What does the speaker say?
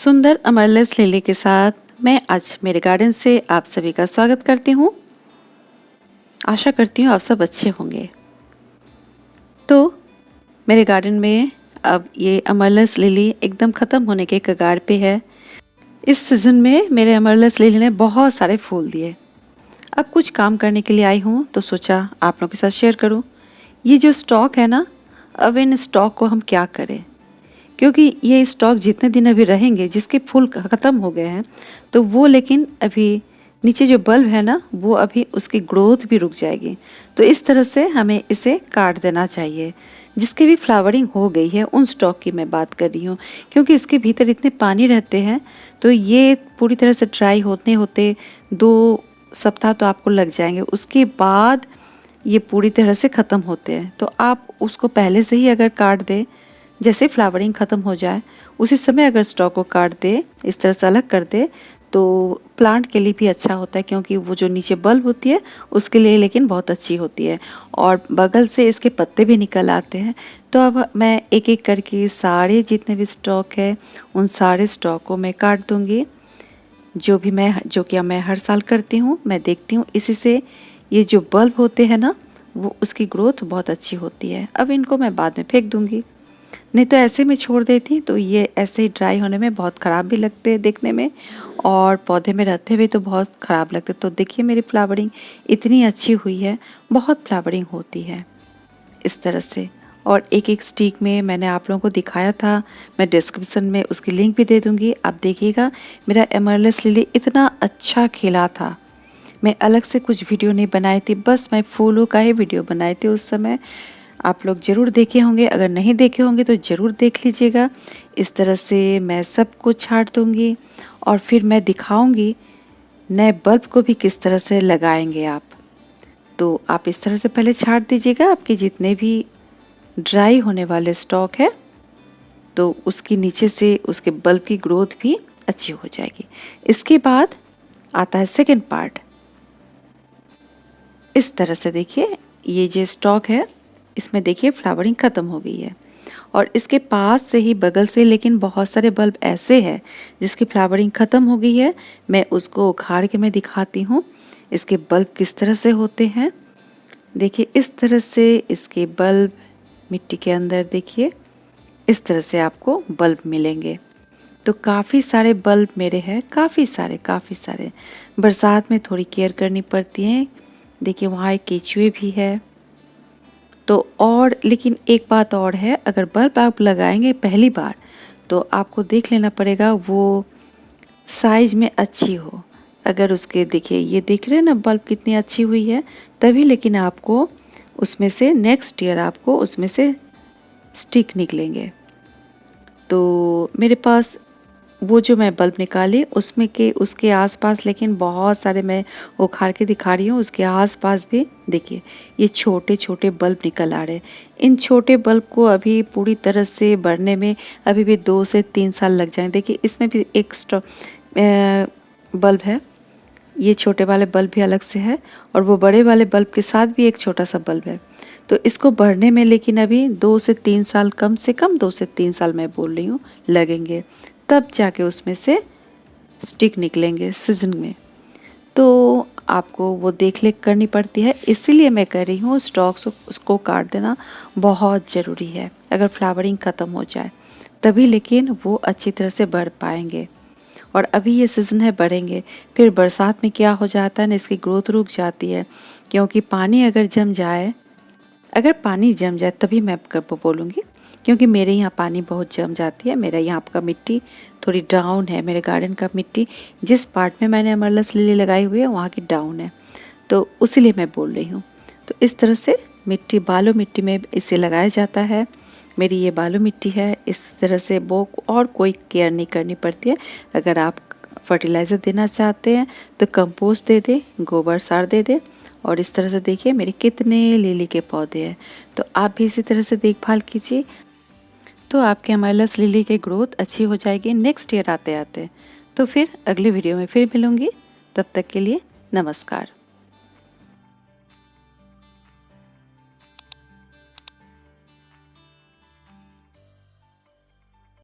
सुंदर अमरलेस लिली के साथ मैं आज मेरे गार्डन से आप सभी का स्वागत करती हूँ। आशा करती हूँ आप सब अच्छे होंगे। तो मेरे गार्डन में अब ये अमरलेस लिली एकदम ख़त्म होने के कगार पे है। इस सीज़न में मेरे अमरलेस लिली ने बहुत सारे फूल दिए। अब कुछ काम करने के लिए आई हूँ तो सोचा आप लोगों के साथ शेयर करूँ। ये जो स्टॉक है ना, अब इन स्टॉक को हम क्या करें, क्योंकि ये स्टॉक जितने दिन अभी रहेंगे, जिसके फूल ख़त्म हो गए हैं तो वो, लेकिन अभी नीचे जो बल्ब है ना, वो अभी उसकी ग्रोथ भी रुक जाएगी। तो इस तरह से हमें इसे काट देना चाहिए। जिसकी भी फ्लावरिंग हो गई है उन स्टॉक की मैं बात कर रही हूँ, क्योंकि इसके भीतर इतने पानी रहते हैं तो ये पूरी तरह से ड्राई होते होते 2 सप्ताह तो आपको लग जाएंगे। उसके बाद ये पूरी तरह से ख़त्म होते हैं। तो आप उसको पहले से ही अगर काट दें, जैसे फ्लावरिंग ख़त्म हो जाए उसी समय अगर स्टॉक को काट दे, इस तरह से अलग कर दे, तो प्लांट के लिए भी अच्छा होता है, क्योंकि वो जो नीचे बल्ब होती है उसके लिए लेकिन बहुत अच्छी होती है और बगल से इसके पत्ते भी निकल आते हैं। तो अब मैं एक एक करके सारे जितने भी स्टॉक है उन सारे स्टॉक को मैं काट दूँगी। जो कि मैं हर साल करती हूँ। मैं देखती हूँ इसी से ये जो बल्ब होते हैं ना, वो उसकी ग्रोथ बहुत अच्छी होती है। अब इनको मैं बाद में फेंक दूँगी, नहीं तो ऐसे में छोड़ देती तो ये ऐसे ही ड्राई होने में बहुत ख़राब भी लगते हैं देखने में, और पौधे में रहते हुए तो बहुत ख़राब लगते। तो देखिए मेरी फ्लावरिंग इतनी अच्छी हुई है, बहुत फ्लावरिंग होती है इस तरह से। और एक एक स्टिक में मैंने आप लोगों को दिखाया था, मैं डिस्क्रिप्शन में उसकी लिंक भी दे दूँगी। आप देखिएगा मेरा एमरल्स लिली इतना अच्छा खिला था। मैं अलग से कुछ वीडियो नहीं बनाई थी, बस मैं फूलों का ही वीडियो बनाए थे उस समय। आप लोग ज़रूर देखे होंगे, अगर नहीं देखे होंगे तो ज़रूर देख लीजिएगा। इस तरह से मैं सबको छांट दूँगी और फिर मैं दिखाऊँगी नए बल्ब को भी किस तरह से लगाएंगे आप। तो आप इस तरह से पहले छांट दीजिएगा। आपके जितने भी ड्राई होने वाले स्टॉक है तो उसकी नीचे से उसके बल्ब की ग्रोथ भी अच्छी हो जाएगी। इसके बाद आता है सेकेंड पार्ट। इस तरह से देखिए ये जो स्टॉक है इसमें देखिए फ्लावरिंग ख़त्म हो गई है, और इसके पास से ही बगल से लेकिन बहुत सारे बल्ब ऐसे हैं जिसकी फ्लावरिंग ख़त्म हो गई है। मैं उसको उखाड़ के मैं दिखाती हूँ इसके बल्ब किस तरह से होते हैं। देखिए इस तरह से इसके बल्ब मिट्टी के अंदर, देखिए इस तरह से आपको बल्ब मिलेंगे। तो काफ़ी सारे बल्ब मेरे हैं, काफ़ी सारे। बरसात में थोड़ी केयर करनी पड़ती है। देखिए वहाँ एक केचुए भी है। तो और लेकिन एक बात और है, अगर बल्ब आप लगाएंगे पहली बार तो आपको देख लेना पड़ेगा वो साइज में अच्छी हो। अगर उसके देखिए ये देख रहे हैं ना बल्ब कितनी अच्छी हुई है, तभी लेकिन आपको उसमें से नेक्स्ट ईयर आपको उसमें से स्टिक निकलेंगे। तो मेरे पास वो जो मैं बल्ब निकाली उसमें के उसके आसपास लेकिन बहुत सारे मैं उखाड़ के दिखा रही हूँ। उसके आसपास भी देखिए ये छोटे छोटे बल्ब निकल आ रहे हैं। इन छोटे बल्ब को अभी पूरी तरह से बढ़ने में अभी भी 2 से 3 साल लग जाएंगे। देखिए इसमें भी एक बल्ब है, ये छोटे वाले बल्ब भी अलग से है और वो बड़े वाले बल्ब के साथ भी एक छोटा सा बल्ब है। तो इसको बढ़ने में लेकिन अभी 2 से 3 साल, कम से कम 2 से 3 साल मैं बोल रही हूँ, लगेंगे, तब जाके उसमें से स्टिक निकलेंगे सीजन में। तो आपको वो देख रेख करनी पड़ती है, इसीलिए मैं कह रही हूँ स्टॉक्स उसको काट देना बहुत ज़रूरी है। अगर फ्लावरिंग ख़त्म हो जाए तभी लेकिन वो अच्छी तरह से बढ़ पाएंगे। और अभी ये सीज़न है, बढ़ेंगे। फिर बरसात में क्या हो जाता है ना, इसकी ग्रोथ रुक जाती है, क्योंकि पानी अगर जम जाए, तभी मैं आपको बोलूँगी, क्योंकि मेरे यहाँ पानी बहुत जम जाती है। मेरा यहाँ का मिट्टी थोड़ी डाउन है, मेरे गार्डन का मिट्टी जिस पार्ट में मैंने अमरल्स लिली लगाई हुई है वहाँ की डाउन है, तो उसीलिए मैं बोल रही हूँ। तो इस तरह से बालू मिट्टी में इसे लगाया जाता है। मेरी ये बालू मिट्टी है, इस तरह से वो और कोई केयर नहीं करनी पड़ती है। अगर आप फर्टिलाइज़र देना चाहते हैं तो कंपोस्ट दे दें, गोबर सार दे दें, और इस तरह से देखिए मेरे कितने लिली के पौधे हैं। तो आप भी इसी तरह से देखभाल कीजिए, तो आपके अमरल्स लिली की ग्रोथ अच्छी हो जाएगी नेक्स्ट ईयर आते आते। तो फिर अगले वीडियो में फिर मिलूँगी, तब तक के लिए नमस्कार।